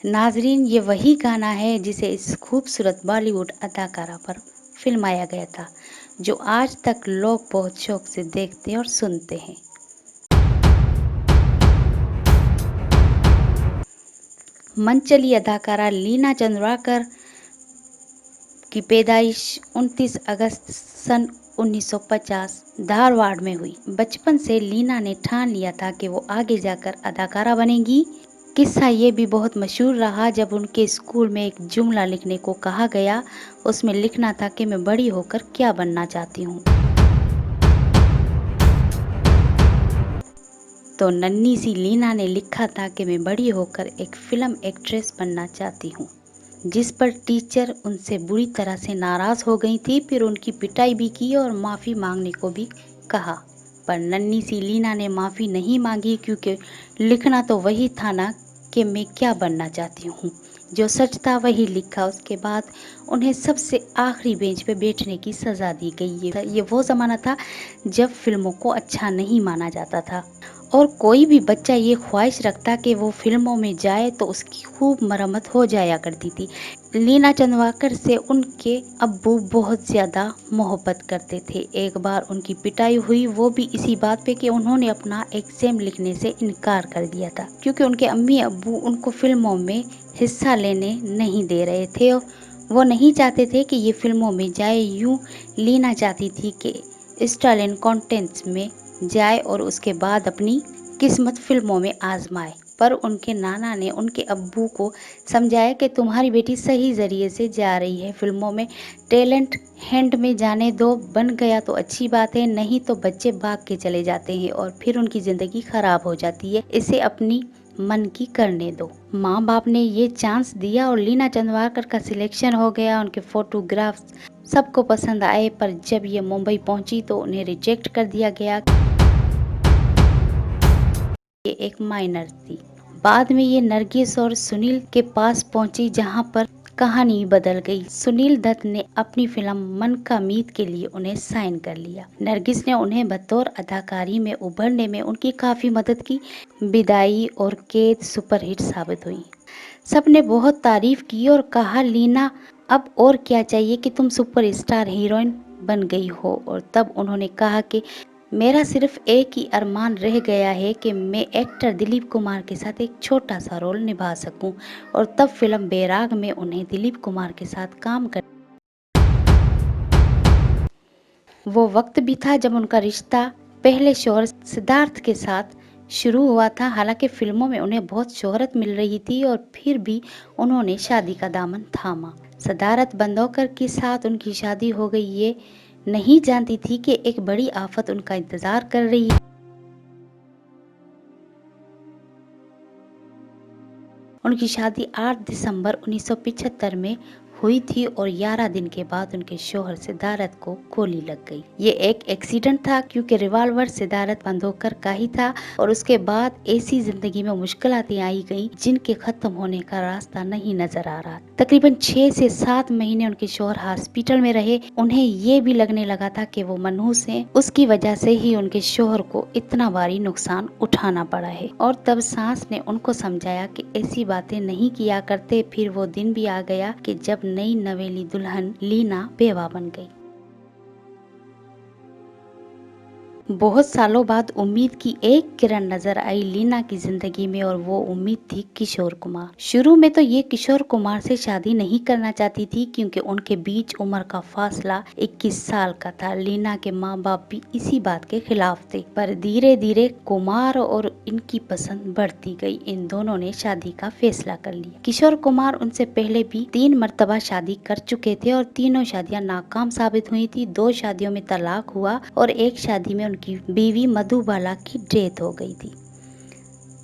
नाजरीन, ये वही गाना है जिसे इस खूबसूरत बॉलीवुड अदाकारा पर फिल्माया गया था, जो आज तक लोग बहुत शौक से देखते और सुनते हैं। मनचली अदाकारा लीना चंद्राकर की पैदाइश 29 अगस्त सन 1950 धारवाड़ में हुई। बचपन से लीना ने ठान लिया था कि वो आगे जाकर अदाकारा बनेगी। किस्सा ये भी बहुत मशहूर रहा जब उनके स्कूल में एक जुमला लिखने को कहा गया। उसमें लिखना था कि मैं बड़ी होकर क्या बनना चाहती हूँ। तो नन्ही सी लीना ने लिखा था कि मैं बड़ी होकर एक फिल्म एक्ट्रेस बनना चाहती हूँ, जिस पर टीचर उनसे बुरी तरह से नाराज हो गई थी। फिर उनकी पिटाई भी की और माफ़ी मांगने को भी कहा, पर नन्ही सी लीना ने माफ़ी नहीं मांगी, क्योंकि लिखना तो वही था ना कि मैं क्या बनना चाहती हूँ। जो सच था वही लिखा। उसके बाद उन्हें सबसे आखिरी बेंच पे बैठने की सज़ा दी गई। ये वो ज़माना था जब फिल्मों को अच्छा नहीं माना जाता था, और कोई भी बच्चा ये ख्वाहिश रखता कि वो फिल्मों में जाए तो उसकी खूब मरम्मत हो जाया करती थी। लीना चंद्राकर से उनके अब्बू बहुत ज़्यादा मोहब्बत करते थे। एक बार उनकी पिटाई हुई, वो भी इसी बात पे कि उन्होंने अपना एग्जाम लिखने से इनकार कर दिया था, क्योंकि उनके अम्मी अब्बू उनको फिल्मों में हिस्सा लेने नहीं दे रहे थे। वो नहीं चाहते थे कि ये फिल्मों में जाए। यूँ लीना चाहती थी कि स्टार एंड कॉन्टेंट्स में जाए और उसके बाद अपनी किस्मत फिल्मों में आजमाए। पर उनके नाना ने उनके अब्बू को समझाया कि तुम्हारी बेटी सही जरिए से जा रही है, फिल्मों में टैलेंट हैंड में जाने दो, बन गया तो अच्छी बात है, नहीं तो बच्चे भाग के चले जाते हैं और फिर उनकी ज़िंदगी खराब हो जाती है, इसे अपनी मन की करने दो। माँ बाप ने ये चांस दिया और लीना चंद्राकर का सिलेक्शन हो गया। उनके फोटोग्राफ्स सबको पसंद आए, पर जब ये मुंबई पहुंची तो उन्हें रिजेक्ट कर दिया गया। ये एक माइनर थी। बाद में ये नरगिस और सुनील के पास पहुंची, जहां पर कहानी बदल गई। सुनील दत्त ने अपनी फिल्म मन का मीत के लिए उन्हें साइन कर लिया। नरगिस ने उन्हें बतौर अदाकारी में उभरने में उनकी काफी मदद की। विदाई और कैद सुपरहिट साबित हुई। सबने बहुत तारीफ की और कहा, लीना अब और क्या चाहिए कि तुम सुपरस्टार हीरोइन बन गई हो। और तब उन्होंने कहा कि मेरा सिर्फ एक ही अरमान रह गया है कि मैं एक्टर दिलीप कुमार के साथ एक छोटा सा रोल निभा सकूं। और तब फिल्म बैराग में उन्हें दिलीप कुमार के साथ काम कर वो वक्त भी था जब उनका रिश्ता पहले शौहर सिद्धार्थ के साथ शुरू हुआ था। हालांकि फिल्मों में उन्हें बहुत शोहरत मिल रही थी और फिर भी उन्होंने शादी का दामन थामा। सिद्धार्थ बंदोकर के साथ उनकी शादी हो गई। ये नहीं जानती थी कि एक बड़ी आफत उनका इंतजार कर रही है। उनकी शादी 8 दिसंबर 1975 में हुई थी और 11 दिन के बाद उनके शौहर सिद्धार्थ को गोली लग गई। ये एक एक्सीडेंट था, क्योंकि रिवॉल्वर सिद्धार्थ बंदोकर का ही था। और उसके बाद ऐसी जिंदगी में मुश्किलातें आई गई जिनके खत्म होने का रास्ता नहीं नजर आ रहा। तकरीबन 6 से 7 महीने उनके शौहर हॉस्पिटल में रहे। उन्हें ये भी लगने लगा था कि वो मनहूस हैं। उसकी वजह से ही उनके शौहर को इतना भारी नुकसान उठाना पड़ा है। और तब सास ने उनको समझाया कि ऐसी बातें नहीं किया करते। फिर वो दिन भी आ गया कि जब नई नवेली दुल्हन लीना बेवा बन गई। बहुत सालों बाद उम्मीद की एक किरण नजर आई लीना की जिंदगी में, और वो उम्मीद थी किशोर कुमार। शुरू में तो ये किशोर कुमार से शादी नहीं करना चाहती थी, क्योंकि उनके बीच उम्र का फासला 21 साल का था। लीना के माँ बाप भी इसी बात के खिलाफ थे, पर धीरे धीरे कुमार और इनकी पसंद बढ़ती गई। इन दोनों ने शादी का फैसला कर लिया। किशोर कुमार उनसे पहले भी 3 मर्तबा शादी कर चुके थे और तीनों शादियां नाकाम साबित हुई थी। 2 शादियों में तलाक हुआ और एक शादी में उनकी बीवी मधुबाला की डेथ हो गई थी।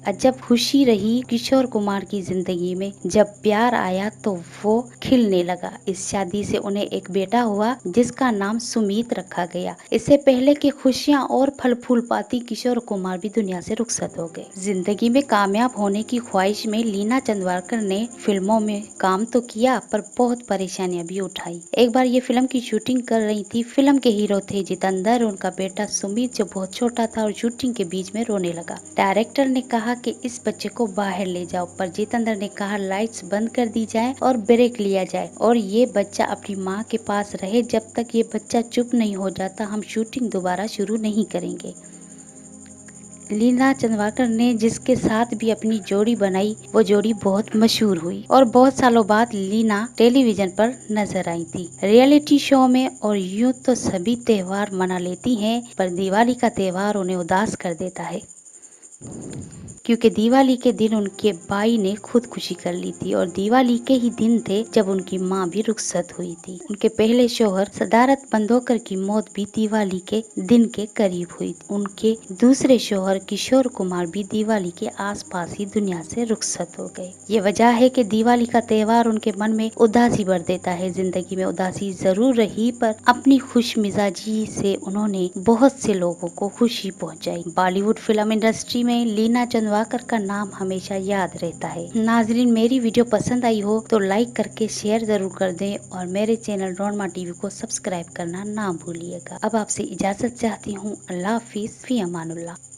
अजब खुशी रही किशोर कुमार की जिंदगी में। जब प्यार आया तो वो खिलने लगा। इस शादी से उन्हें एक बेटा हुआ, जिसका नाम सुमीत रखा गया। इससे पहले कि खुशियां और फल फूल पाती, किशोर कुमार भी दुनिया से रुखसत हो गए। जिंदगी में कामयाब होने की ख्वाहिश में लीना चंद्राकर ने फिल्मों में काम तो किया, पर बहुत परेशानियां भी उठाई। एक बार ये फिल्म की शूटिंग कर रही थी। फिल्म के हीरो थे जितेंद्र, उनका बेटा सुमित जो बहुत छोटा था और शूटिंग के बीच में रोने लगा। डायरेक्टर ने कहा कहा कि इस बच्चे को बाहर ले जाओ, पर जितेंद्र ने कहा लाइट्स बंद कर दी जाए और ब्रेक लिया जाए और ये बच्चा अपनी माँ के पास रहे। जब तक ये बच्चा चुप नहीं हो जाता हम शूटिंग दोबारा शुरू नहीं करेंगे। लीना चंदवाकर ने जिसके साथ भी अपनी जोड़ी बनाई वो जोड़ी बहुत मशहूर हुई और बहुत सालों बाद लीना टेलीविजन पर नजर आई थी रियलिटी शो में। और यूं तो सभी त्योहार मना लेती हैं, पर दिवाली का त्योहार उन्हें उदास कर देता है, क्योंकि दिवाली के दिन उनके भाई ने खुदकुशी कर ली थी और दिवाली के ही दिन थे जब उनकी मां भी रुखसत हुई थी। उनके पहले शौहर सदारत बंदोकर की मौत भी दिवाली के दिन के करीब हुई। उनके दूसरे शौहर किशोर कुमार भी दिवाली के आसपास ही दुनिया से रुखसत हो गए। ये वजह है कि दिवाली का त्योहार उनके मन में उदासी भर देता है। जिंदगी में उदासी जरूर रही, पर अपनी खुश मिजाजी से उन्होंने बहुत से लोगों को खुशी पहुंचाई। बॉलीवुड फिल्म इंडस्ट्री में लीना चंदवाकर का नाम हमेशा याद रहता है। नाजरीन, मेरी वीडियो पसंद आई हो तो लाइक करके शेयर जरूर कर दें और मेरे चैनल रोनमा टीवी को सब्सक्राइब करना ना भूलिएगा। अब आपसे इजाजत चाहती हूँ। अल्लाह हाफिज, फी अमानुल्लाह।